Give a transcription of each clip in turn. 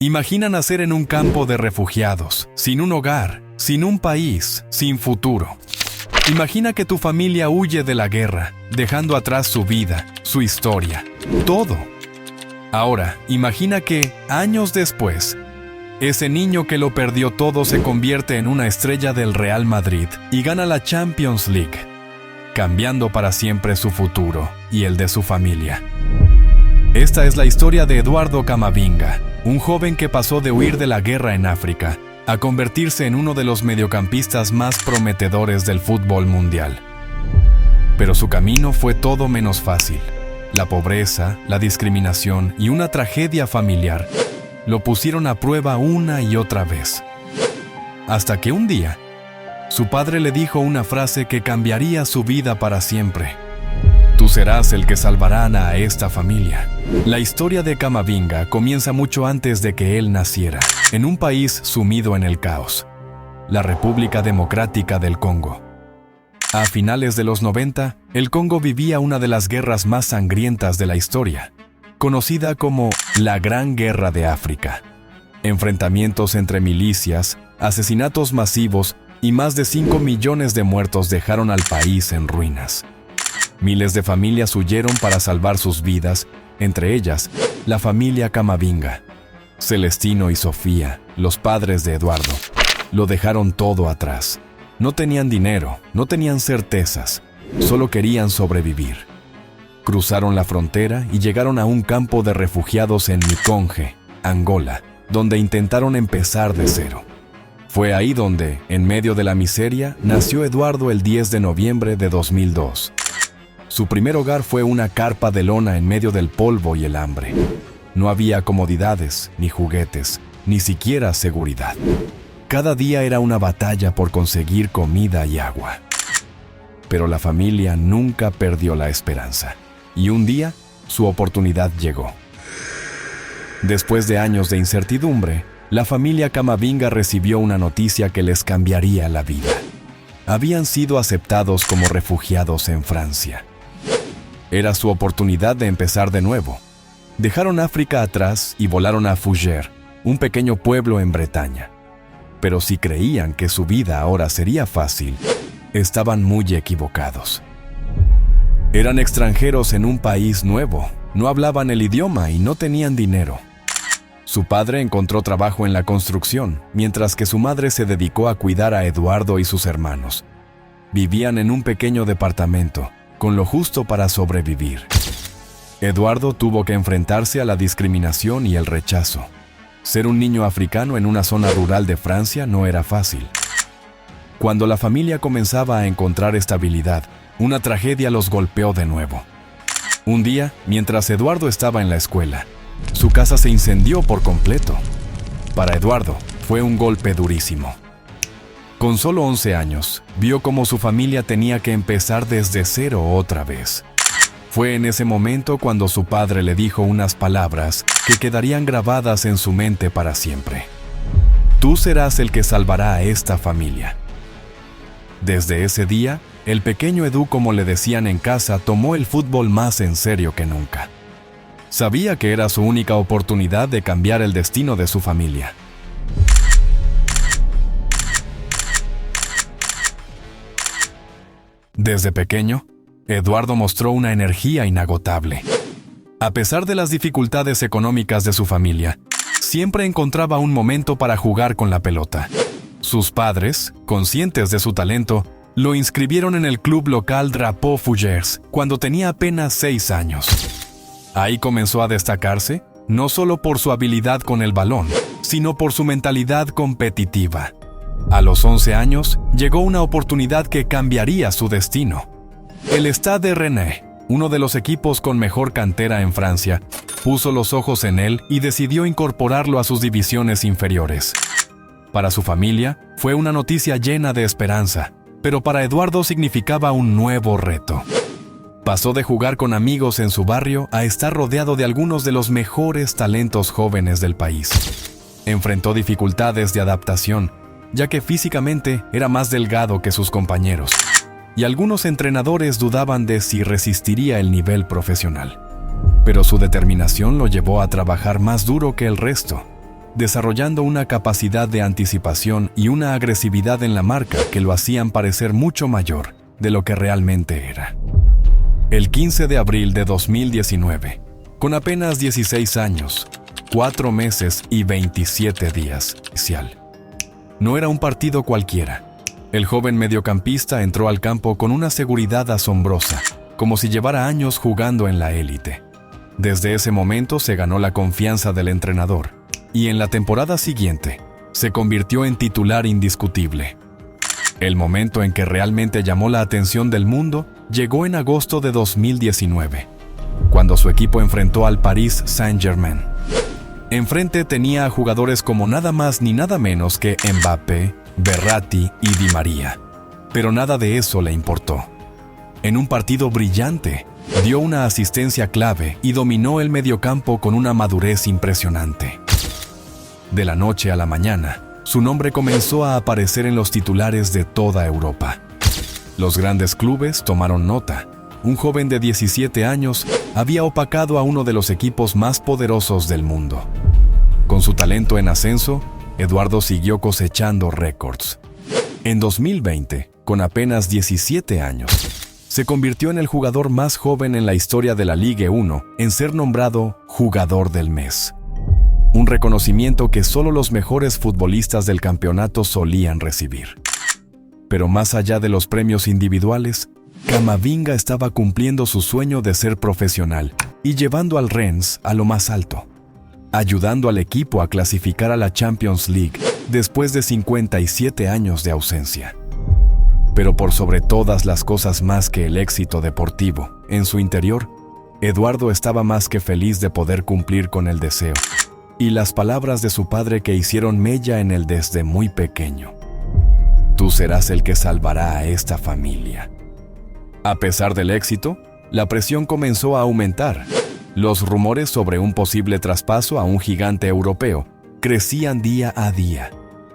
Imagina nacer en un campo de refugiados, sin un hogar, sin un país, sin futuro. Imagina que tu familia huye de la guerra, dejando atrás su vida, su historia, todo. Ahora, imagina que, años después, ese niño que lo perdió todo se convierte en una estrella del Real Madrid y gana la Champions League, cambiando para siempre su futuro y el de su familia. Esta es la historia de Eduardo Camavinga, un joven que pasó de huir de la guerra en África a convertirse en uno de los mediocampistas más prometedores del fútbol mundial. Pero su camino fue todo menos fácil. La pobreza, la discriminación y una tragedia familiar lo pusieron a prueba una y otra vez. Hasta que un día, su padre le dijo una frase que cambiaría su vida para siempre. Tú serás el que salvarán a esta familia. La historia de Camavinga comienza mucho antes de que él naciera, en un país sumido en el caos, la República Democrática del Congo. A finales de los 90, el Congo vivía una de las guerras más sangrientas de la historia, conocida como la Gran Guerra de África. Enfrentamientos entre milicias, asesinatos masivos y más de 5 millones de muertos dejaron al país en ruinas. Miles de familias huyeron para salvar sus vidas, entre ellas la familia Camavinga. Celestino y Sofía, los padres de Eduardo, lo dejaron todo atrás. No tenían dinero, no tenían certezas, solo querían sobrevivir. Cruzaron la frontera y llegaron a un campo de refugiados en Mikonge, Angola, donde intentaron empezar de cero. Fue ahí donde, en medio de la miseria, nació Eduardo el 10 de noviembre de 2002. Su primer hogar fue una carpa de lona en medio del polvo y el hambre. No había comodidades, ni juguetes, ni siquiera seguridad. Cada día era una batalla por conseguir comida y agua. Pero la familia nunca perdió la esperanza. Y un día, su oportunidad llegó. Después de años de incertidumbre, la familia Camavinga recibió una noticia que les cambiaría la vida. Habían sido aceptados como refugiados en Francia. Era su oportunidad de empezar de nuevo. Dejaron África atrás y volaron a Fougères, un pequeño pueblo en Bretaña. Pero si creían que su vida ahora sería fácil, estaban muy equivocados. Eran extranjeros en un país nuevo, no hablaban el idioma y no tenían dinero. Su padre encontró trabajo en la construcción, mientras que su madre se dedicó a cuidar a Eduardo y sus hermanos. Vivían en un pequeño departamento, con lo justo para sobrevivir. Eduardo tuvo que enfrentarse a la discriminación y el rechazo. Ser un niño africano en una zona rural de Francia no era fácil. Cuando la familia comenzaba a encontrar estabilidad, una tragedia los golpeó de nuevo. Un día, mientras Eduardo estaba en la escuela, su casa se incendió por completo. Para Eduardo, fue un golpe durísimo. Con solo 11 años, vio cómo su familia tenía que empezar desde cero otra vez. Fue en ese momento cuando su padre le dijo unas palabras que quedarían grabadas en su mente para siempre. Tú serás el que salvará a esta familia. Desde ese día, el pequeño Edu, como le decían en casa, tomó el fútbol más en serio que nunca. Sabía que era su única oportunidad de cambiar el destino de su familia. Desde pequeño, Eduardo mostró una energía inagotable. A pesar de las dificultades económicas de su familia, siempre encontraba un momento para jugar con la pelota. Sus padres, conscientes de su talento, lo inscribieron en el club local Drapeau Fougères cuando tenía apenas 6 años. Ahí comenzó a destacarse, no solo por su habilidad con el balón, sino por su mentalidad competitiva. A los 11 años, llegó una oportunidad que cambiaría su destino. El Stade Rennais, uno de los equipos con mejor cantera en Francia, puso los ojos en él y decidió incorporarlo a sus divisiones inferiores. Para su familia, fue una noticia llena de esperanza, pero para Eduardo significaba un nuevo reto. Pasó de jugar con amigos en su barrio a estar rodeado de algunos de los mejores talentos jóvenes del país. Enfrentó dificultades de adaptación, ya que físicamente era más delgado que sus compañeros, y algunos entrenadores dudaban de si resistiría el nivel profesional. Pero su determinación lo llevó a trabajar más duro que el resto. desarrollando una capacidad de anticipación y una agresividad en la marca que lo hacían parecer mucho mayor de lo que realmente era. El 15 de abril de 2019, con apenas 16 años, 4 meses y 27 días, no era un partido cualquiera. El joven mediocampista entró al campo con una seguridad asombrosa, como si llevara años jugando en la élite. Desde ese momento se ganó la confianza del entrenador, y en la temporada siguiente se convirtió en titular indiscutible. El momento en que realmente llamó la atención del mundo llegó en agosto de 2019, cuando su equipo enfrentó al Paris Saint-Germain. Enfrente tenía a jugadores como nada más ni nada menos que Mbappé, Verratti y Di María, pero nada de eso le importó. En un partido brillante, dio una asistencia clave y dominó el mediocampo con una madurez impresionante. De la noche a la mañana, su nombre comenzó a aparecer en los titulares de toda Europa. Los grandes clubes tomaron nota. Un joven de 17 años había opacado a uno de los equipos más poderosos del mundo. Con su talento en ascenso, Eduardo siguió cosechando récords. En 2020, con apenas 17 años, se convirtió en el jugador más joven en la historia de la Ligue 1 en ser nombrado Jugador del Mes. Un reconocimiento que solo los mejores futbolistas del campeonato solían recibir. Pero más allá de los premios individuales, Camavinga estaba cumpliendo su sueño de ser profesional y llevando al Rennes a lo más alto, ayudando al equipo a clasificar a la Champions League después de 57 años de ausencia. Pero por sobre todas las cosas más que el éxito deportivo, en su interior, Eduardo estaba más que feliz de poder cumplir con el deseo y las palabras de su padre que hicieron mella en él desde muy pequeño. Tú serás el que salvará a esta familia. A pesar del éxito, la presión comenzó a aumentar. Los rumores sobre un posible traspaso a un gigante europeo crecían día a día.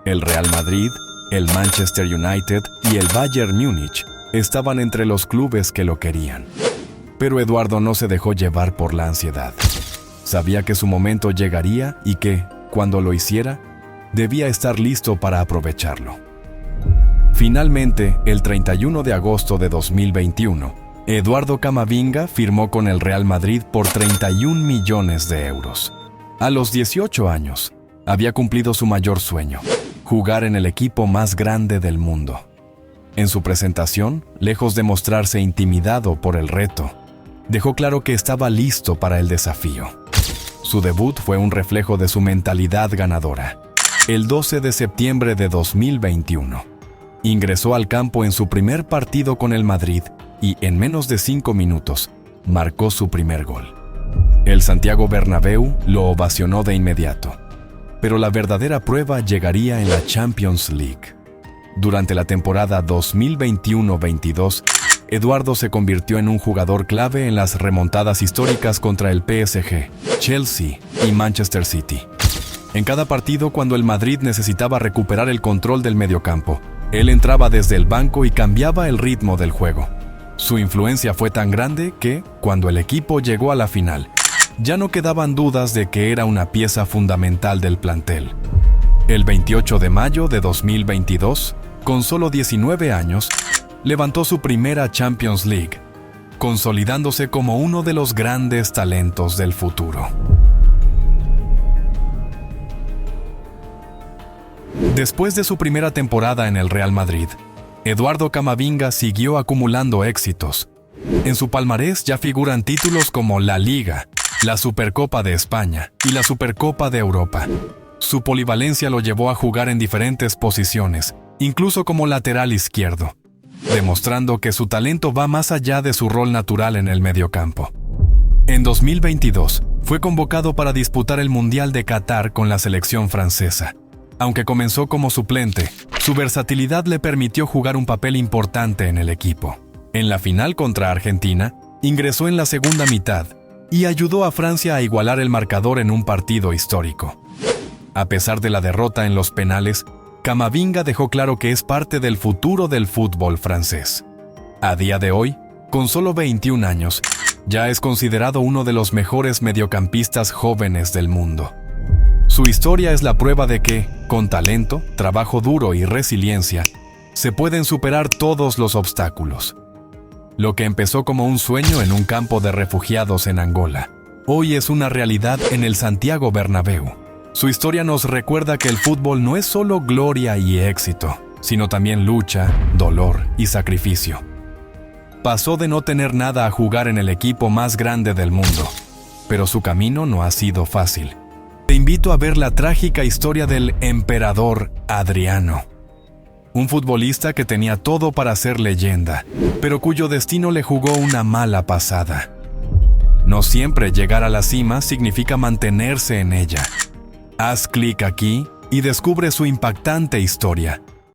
El Real Madrid, el Manchester United y el Bayern Múnich estaban entre los clubes que lo querían. Pero Eduardo no se dejó llevar por la ansiedad. Sabía que su momento llegaría y que, cuando lo hiciera, debía estar listo para aprovecharlo. Finalmente, el 31 de agosto de 2021, Eduardo Camavinga firmó con el Real Madrid por 31 millones de euros. A los 18 años, había cumplido su mayor sueño: jugar en el equipo más grande del mundo. En su presentación, lejos de mostrarse intimidado por el reto, dejó claro que estaba listo para el desafío. Su debut fue un reflejo de su mentalidad ganadora. El 12 de septiembre de 2021, ingresó al campo en su primer partido con el Madrid y, en menos de 5 minutos, marcó su primer gol. El Santiago Bernabéu lo ovacionó de inmediato. Pero la verdadera prueba llegaría en la Champions League. Durante la temporada 2021-22, Eduardo se convirtió en un jugador clave en las remontadas históricas contra el PSG, Chelsea y Manchester City. En cada partido, cuando el Madrid necesitaba recuperar el control del mediocampo, él entraba desde el banco y cambiaba el ritmo del juego. Su influencia fue tan grande que, cuando el equipo llegó a la final, ya no quedaban dudas de que era una pieza fundamental del plantel. El 28 de mayo de 2022, con solo 19 años, levantó su primera Champions League, consolidándose como uno de los grandes talentos del futuro. Después de su primera temporada en el Real Madrid, Eduardo Camavinga siguió acumulando éxitos. En su palmarés ya figuran títulos como la Liga, la Supercopa de España y la Supercopa de Europa. Su polivalencia lo llevó a jugar en diferentes posiciones, incluso como lateral izquierdo, demostrando que su talento va más allá de su rol natural en el mediocampo. En 2022, fue convocado para disputar el Mundial de Qatar con la selección francesa. Aunque comenzó como suplente, su versatilidad le permitió jugar un papel importante en el equipo. En la final contra Argentina, ingresó en la segunda mitad y ayudó a Francia a igualar el marcador en un partido histórico. A pesar de la derrota en los penales, Camavinga dejó claro que es parte del futuro del fútbol francés. A día de hoy, con solo 21 años, ya es considerado uno de los mejores mediocampistas jóvenes del mundo. Su historia es la prueba de que, con talento, trabajo duro y resiliencia, se pueden superar todos los obstáculos. Lo que empezó como un sueño en un campo de refugiados en Angola, hoy es una realidad en el Santiago Bernabéu. Su historia nos recuerda que el fútbol no es solo gloria y éxito, sino también lucha, dolor y sacrificio. Pasó de no tener nada a jugar en el equipo más grande del mundo, pero su camino no ha sido fácil. Te invito a ver la trágica historia del emperador Adriano, un futbolista que tenía todo para ser leyenda, pero cuyo destino le jugó una mala pasada. No siempre llegar a la cima significa mantenerse en ella. Haz clic aquí y descubre su impactante historia.